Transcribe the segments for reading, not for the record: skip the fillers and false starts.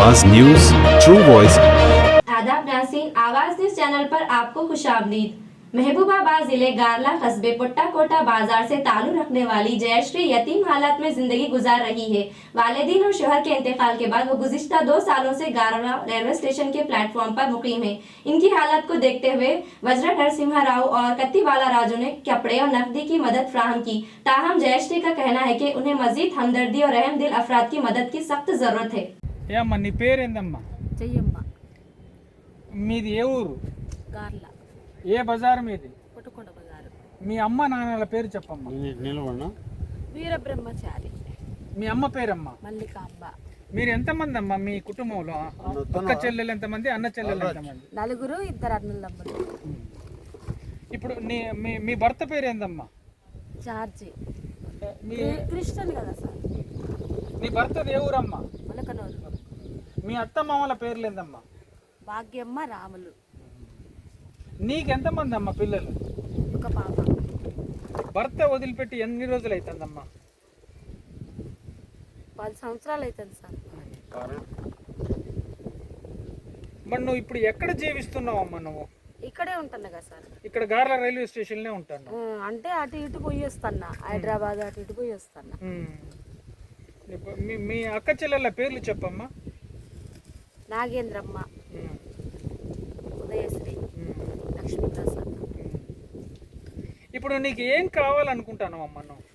आवाज news, true voice. आदाब नाज़रीन, आवाज न्यूज चैनल पर आपको खुशामदीद। महबूबाबाद जिले गारला कस्बे पुट्टा कोटा बाजार से ताल्लुक रखने वाली जयश्री यतीम हालत में जिंदगी गुजार रही है। वालिदीन और शोहर के इंतकाल के बाद वो गुज़िश्ता 2 सालों से गारला रेलवे स्टेशन के प्लेटफॉर्म पर मुकीम है। इनकी हालत को देखते हुए वज्र नरसिम्हा राव और कत्तीवाला राजू ने कपड़े और नकदी की मदद फ्राहम की। ताहम जयश्री का कहना है कि उन्हें मजीद हमदर्दी और रहम दिल अफराद की मदद की सख्त जरूरत है। ఏమ్మా నీ పేరేందమ్మా? చెయ్యమ్మ మీది ఏ ఊరు? గార్ల ఏ బజార్ మీది? పుట్టకొండ బజారు. మీ అమ్మ నాన్నల పేరు చెప్పమ్మా. వీరబ్రహ్మచారి. మీ అమ్మ పేరమ్మా? మల్లికాంబ. మీరు ఎంతమంది అమ్మా మీ కుటుంబంలో? అక్క చెల్లెలు ఎంతమంది, అన్న చెల్లెలు ఎంతమంది? 4, 2 అన్నదమ్ములు. ఇప్పుడు మీ భర్త పేరు ఏందమ్మా? జార్జి. మీ క్రిస్టియన్ కదా సార్. నీ భర్తది ఏ ఊరమ్మా? మొలకనూరు. మీ అత్త మామల పేర్లు ఏందమ్మా? భాగ్యమ్మ, రాములు. నీకెంతమంది అమ్మ పిల్లలు? ఒక పాప. భర్త వదిలిపెట్టి ఎన్ని రోజులు అవుతుందమ్మా? 10 సంవత్సరాలు అవుతుంది సార్. మరి నువ్వు ఇప్పుడు ఎక్కడ జీవిస్తున్నావు అమ్మా? నువ్వు ఇక్కడే ఉంటున్నా కదా సార్. ఇక్కడ గార్ల రైల్వే స్టేషన్లే ఉంటాను. అంటే అటు ఇటు పోయి వస్తున్నా, హైదరాబాద్ అటు ఇటు పోయి వస్తున్నా. మీ అక్క చెల్లెళ్ళ పేర్లు చెప్పమ్మా. నాగేంద్రమ్మ, ఉదయశ్రీ, లక్ష్మీప్రసాద్. ఇప్పుడు నీకు ఏం కావాలనుకుంటాను అమ్మ? నువ్వు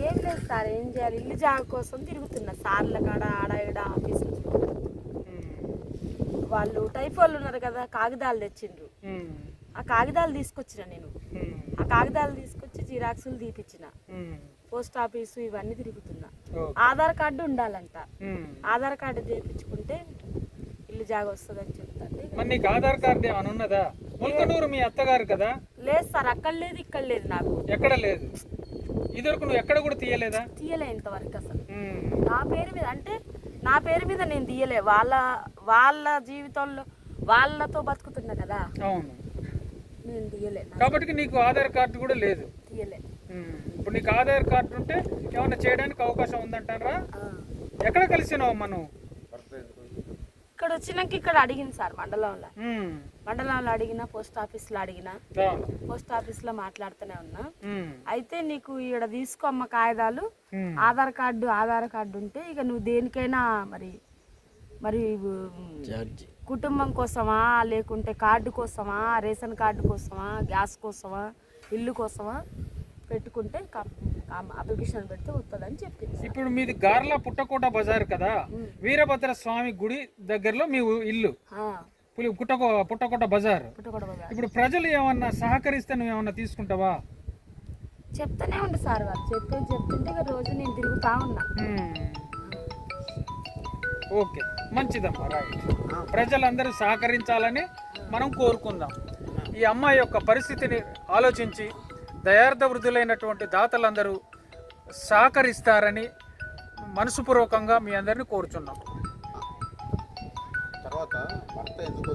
ఏం లేదు సార్, ఏం చేయాలి? ఇల్లు జాగ కోసం తిరుగుతున్నా సార్ల కాడ, ఆడ ఈడ ఆఫీసు. వాళ్ళు టైప్ వాళ్ళు ఉన్నారు కదా, కాగితాలు తెచ్చిండ్రు. ఆ కాగితాలు తీసుకొచ్చిన నేను. ఆ కాగితాలు తీసుకొచ్చి జిరాక్సులు తీపిచ్చిన. పోస్ట్ ఆఫీసు ఇవన్నీ తిరుగుతున్నా. ఆధార్ కార్డు ఉండాలంట. ఆధార్ కార్డు చేయించుకుంటే ఇల్లు జాగ వస్తుంది అని చెప్తాండి. మరి నీకు ఆధార్ కార్డు ఏమైనా ఉన్నదా? ముల్కనూరు మీ అత్తగారు కదా? లేదు సార్, అక్కడ లేదు ఇక్కడ లేదు. నాకు ఎక్కడ లేదు? ఇదివరకు నువ్వు ఎక్కడ కూడా తీయలేదా? తీయలే ఇంతవరకు అసలు. నా పేరు మీద అంటే నా పేరు మీద నేను తీయలే. వాళ్ళ జీవితంలో వాళ్ళతో బతుకుతున్నా కదా. అవును, నేను తీయలే. కాబట్టి నీకు ఆధార్ కార్డు కూడా లేదు. తీయలే. ఇప్పుడు నీకు ఆధార్ కార్డు ఉంటే ఏమైనా చేయడానికి అవకాశం ఉందంటారా? ఎక్కడ కలిసినావు అమ్మ నువ్వు? ఇక్కడ వచ్చినాక ఇక్కడ అడిగింది సార్, మండలంలో అడిగిన, పోస్ట్ ఆఫీస్లో అడిగిన. పోస్ట్ ఆఫీస్లో మాట్లాడుతూనే ఉన్నా. అయితే నీకు ఇక్కడ తీసుకో అమ్మ కాగితాలు, ఆధార్ కార్డు ఉంటే ఇక నువ్వు దేనికైనా మరి కుటుంబం కోసమా, లేకుంటే కార్డు కోసమా, రేషన్ కార్డు కోసమా, గ్యాస్ కోసమా, ఇల్లు కోసమా పెట్టుకుంటే అప్లికేషన్ పెడితే వస్తుందని చెప్పింది. ఇప్పుడు మీది గార్ల పుట్టకోట బజార్ కదా, వీరభద్ర స్వామి గుడి దగ్గరలో మీ ఇల్లు పుట్టకోట బజార్. ఇప్పుడు ప్రజలు ఏమన్నా సహకరిస్తే నువ్వు ఏమన్నా తీసుకుంటావా? చెప్తానే ఉండు సార్, వాళ్ళు చెప్తుంటే ఇక రోజు నేను తిరుగుతా ఉన్నా. ఓకే, మంచిదమ్మా, రైట్. ప్రజలందరూ సహకరించాలని మనం కోరుకుందాం. ఈ అమ్మాయి యొక్క పరిస్థితిని ఆలోచించి దయార్థ వృద్ధులైనటువంటి దాతలందరూ సహకరిస్తారని మనసుపూర్వకంగా మీ అందరినీ కోరుచున్నాం. తర్వాత భర్త ఎందుకు